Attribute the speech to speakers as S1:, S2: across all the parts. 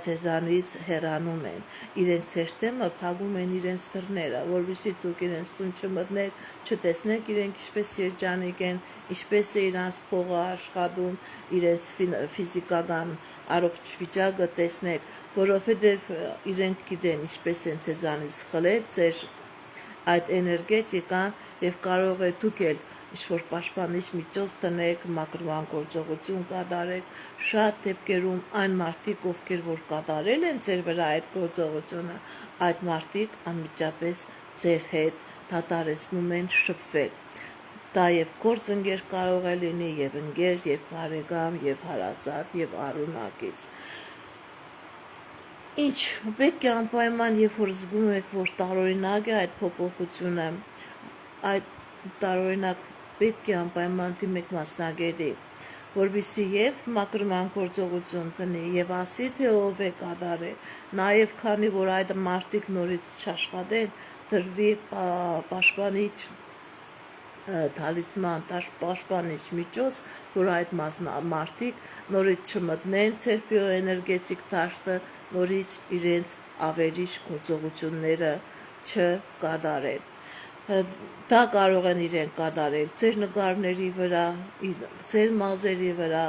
S1: ձեզանից հեռանում են, իրենց ձեր դեմը փակում են իրենց դռները, որովհետեւ դուք իրենց տուն չմտնեք, չտեսնեք իրենք ինչպես երջանիկ են, ինչպես է իրանց փողը աշխատում, իրենց ֆիզիկական առողջ վիճակը տեսնեք, որովհետեւ իրենք գիտեն ինչպես են ձեզանից խլել ձեր այդ էներգետիկան եւ կարող է դուք էլ ինչ-որ պաշտպանիչ միջոց տնեք, մաքրման գործողություն կատարեք, շատ դեպքերում այն մարդիկ, ովքեր որ կատարել են ձեր վրա այդ գործողությունը, այդ մարդիկ անմիջապես ձեր հետ դադարեցնում են շփվել։ Դա եւ գործընկեր կարող է լինի, եւ ընկեր, եւ բարեկամ, եւ հարազատ, եւ առունակից։ Ինչ պետք է անպայման, երբ որ զգում եք, որ տարօրինակ է այդ փոփոխությունը, այդ տարօրինակ պետք է անպայման դիմեք մասնագետի, որպեսզի եւ մաքրման գործողություն տնի եւ ասի թե ով է կատարել, նաեւ քանի որ այդ մարդիկ նորից չաշխատեն, դրվի պաշտպանիչ թալիսման, պաշտպանիչ միջոց, որ այդ մարդիկ նորից չմտնեն ձեր բիոէներգետիկ դաշտը, նորից իրենց ավերիչ գործողությունները չկատարեն։ Դա կարող են իրենք կատարել ձեր նկարների վրա, ձեր մազերի վրա,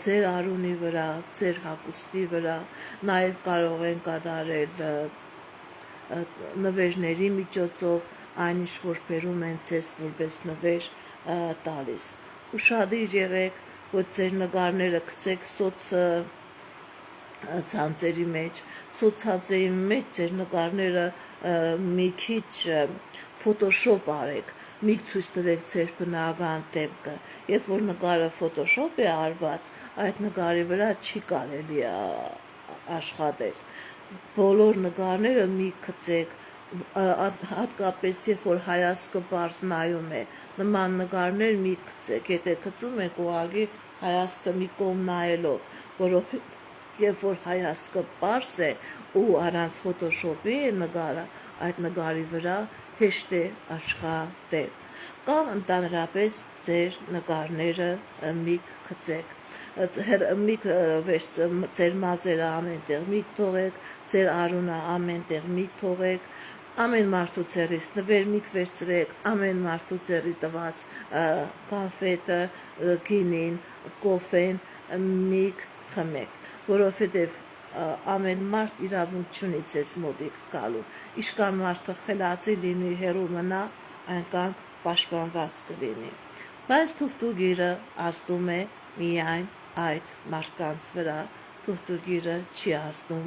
S1: ձեր արունի վրա, ձեր հագուստի վրա, նաև կարող են կատարել նվերների միջոցով, այն ինչ որ բերում են ձեզ որպես նվեր տալիս։ Ուշադիր եղեք, որ ձեր նկարները գցեք սոց ցանցերի մեջ, սոցցանցերի մեջ ձեր նկարները մի քիչ Photoshop արեք, մի ցույց տվեք ձեր բնական դեմքը, երբ որ նկարը Photoshop է արված, այդ նկարի վրա չի կարելի աշխատել։ Բոլոր նկարները մի գցեք, հատկապես երբ որ հայացքը բարձ նայում է, նման նկարներ մի գցեք, եթե գցում եք ուղղակի հայացքը մի կողմ նայելով, որովհետև երբ որ հայացքը բարձ է ու առանց Photoshop-ի է նկարը, այդ նկարի վրա հեշտ է աշխատել, կամ ընդհանրապես ձեր նկարները մի գցեք, ձեր մազերը ամենտեղ մի թողեք, ձեր արունը ամենտեղ մի թողեք, ամեն մարդու ձեռից նվեր մի վերցրեք, ամեն մարդու ձեռի տված կոնֆետը, գինին, կոֆեն մի խմեք, որովհետև ամեն մարդ իրավունք չունի ձեզ մոտիկ գալու, ինչքան մարդը խելացի լինի, հեռու մնա, այնքան պաշտպանված կլինի, բայց թուղթուկիրը ազդում է միայն այդ մարդկանց վրա, թուղթուկիրը չի ազդում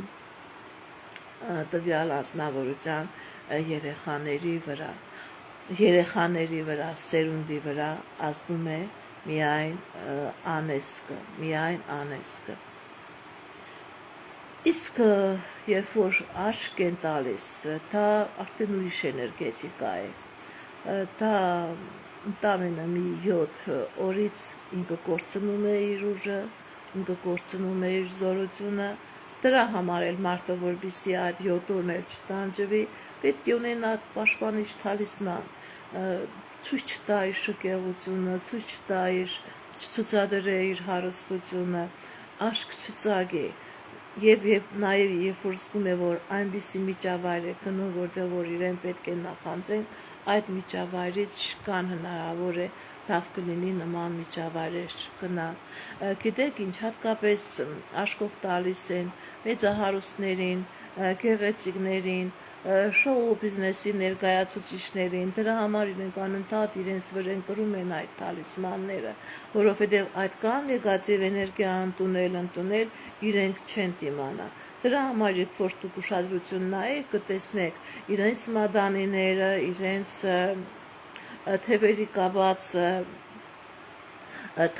S1: տվյալ անձնավորության երեխաների վրա, սերունդի վրա ազդում է միայն անեծքը, Իսկ երբ որ աչք են տալիս, դա արդեն ուրիշ էներգետիկա է, դա ընդամենը մի 7 օրից ինքը կորցնում է իր ուժը, ինքը կորցնում է իր զորությունը, դրա համար էլ մարդը որպեսզի այդ 7 օրն էլ չտանջվի, պետք է ունենա պաշտպանիչ թալիսման, ցույց չտա իր շքեղությունը, ցույց չտա չցուցադրե իր հարստությունը, աշկ չծագի, Եվ նաև երբ որ զգում է, որ այնպիսի միջավայր է գնում, որտեղ որ իրեն պետք է նախանձեն, այդ միջավայրից շքան հնարավոր է լավ կլինի նման միջավայրեր չգնալ։ Գիտեք ինչ, հատկապես աշկով տալիս են մեծահարուստներին, գեղեցիկներին, շոու բիզնեսի ներկայացուցիչներին, դրա համար իրենք անընդհատ իրենց վրեն կրում են այդ թալիսմանները, որովհետև այդ կան նեգատիվ էներգիա ընդունել, իրենք չեն դիմանա։ Դրա համար երբ որ դուք ուշադրություն նայեք, կտեսնեք իրենց մադանիները, իրենց թևերի կապած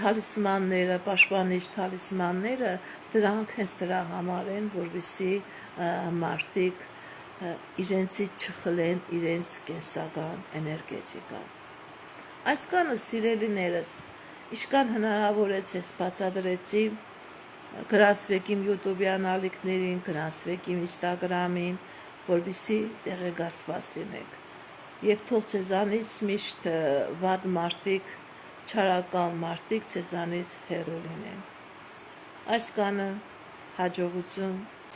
S1: թալիսմանները, պաշտպանիչ թալիսմանները, դրանք հենց դրա համար են, որպեսզի մարդիկ իրենցից չխլեն իրենց կենսական էներգետիկան։ Այսքանը սիրելիներս, ինչքան հնարավոր է ձեզ բացատրեցի, գրանցվեք իմ YouTube-յան ալիքներին, գրանցվեք իմ Instagram-ին, որպեսզի տեղեկացված լինեք։ Եվ թող ձեզանից միշտ վատ մարդիկ, չարական մարդիկ ձեզանից հեռու լինեն։ Այսքանը հաջողություն